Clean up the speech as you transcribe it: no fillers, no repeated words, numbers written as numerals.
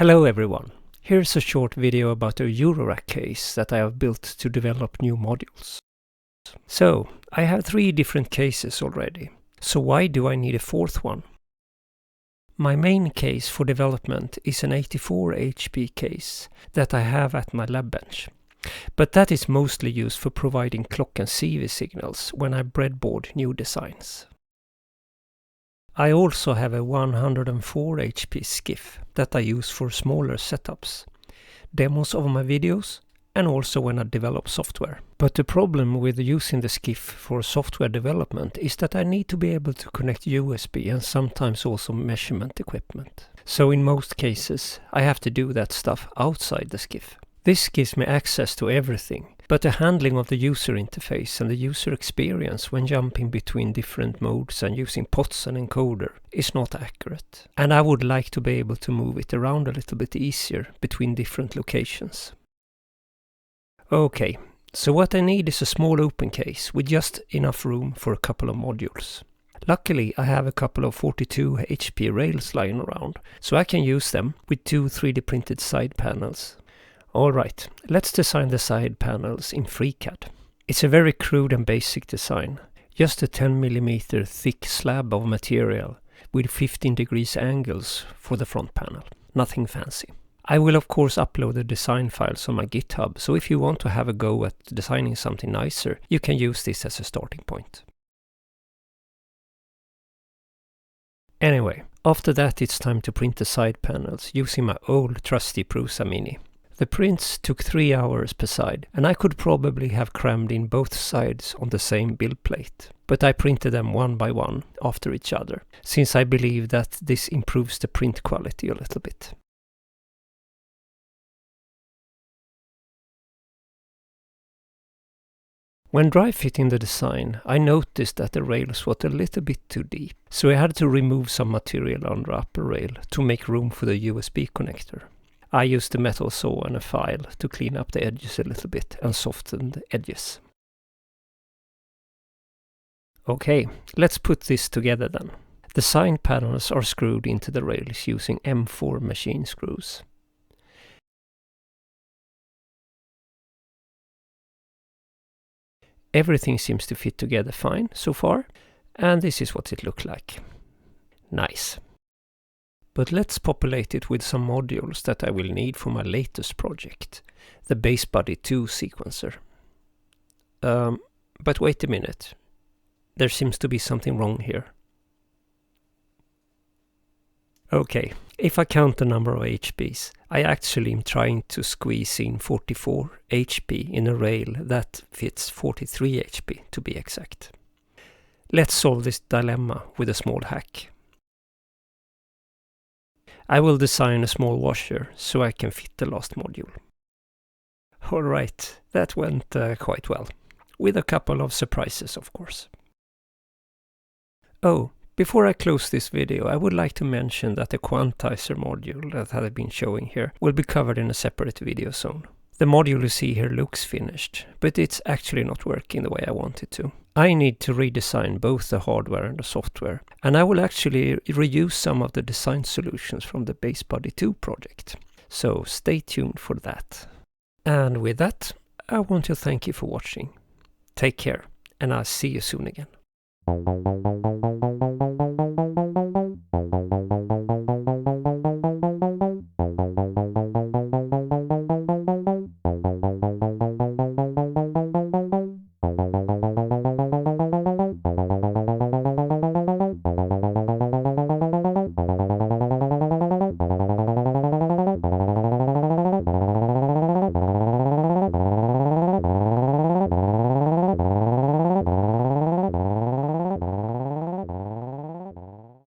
Hello everyone. Here's a short video about a Eurorack case that I have built to develop new modules. So, I have 3 different cases already. So why do I need a 4th one? My main case for development is an 84 HP case that I have at my lab bench. But that is mostly used for providing clock and CV signals when I breadboard new designs. I also have a 104 HP skiff that I use for smaller setups, demos of my videos, and also when I develop software. But the problem with using the skiff for software development is that I need to be able to connect USB and sometimes also measurement equipment. So in most cases, I have to do that stuff outside the skiff. This gives me access to everything, but the handling of the user interface and the user experience when jumping between different modes and using POTS and encoder is not accurate. And I would like to be able to move it around a little bit easier between different locations. Okay, so what I need is a small open case with just enough room for a couple of modules. Luckily, I have a couple of 42 HP rails lying around, so I can use them with 2 3D printed side panels. Alright, let's design the side panels in FreeCAD. It's a very crude and basic design. Just a 10 mm thick slab of material with 15 degrees angles for the front panel. Nothing fancy. I will of course upload the design files on my GitHub, so if you want to have a go at designing something nicer, you can use this as a starting point. Anyway, after that it's time to print the side panels using my old trusty Prusa Mini. The prints took 3 hours per side, and I could probably have crammed in both sides on the same build plate. But I printed them one by one after each other, since I believe that this improves the print quality a little bit. When dry fitting the design, I noticed that the rails were a little bit too deep, so I had to remove some material on the upper rail to make room for the USB connector. I used a metal saw and a file to clean up the edges a little bit and soften the edges. Okay, let's put this together then. The side panels are screwed into the rails using M4 machine screws. Everything seems to fit together fine so far, and this is what it looked like. Nice. But let's populate it with some modules that I will need for my latest project, the BaseBuddy 2 sequencer. But wait a minute, there seems to be something wrong here. Okay, if I count the number of HPs, I actually am trying to squeeze in 44 HP in a rail that fits 43 HP to be exact. Let's solve this dilemma with a small hack. I will design a small washer so I can fit the last module. Alright, that went quite well, with a couple of surprises of course. Oh, before I close this video, I would like to mention that the quantizer module that I have been showing here will be covered in a separate video zone. The module you see here looks finished, but it's actually not working the way I want it to. I need to redesign both the hardware and the software, and I will actually reuse some of the design solutions from the BaseBuddy 2 project. So stay tuned for that. And with that, I want to thank you for watching. Take care, and I'll see you soon again.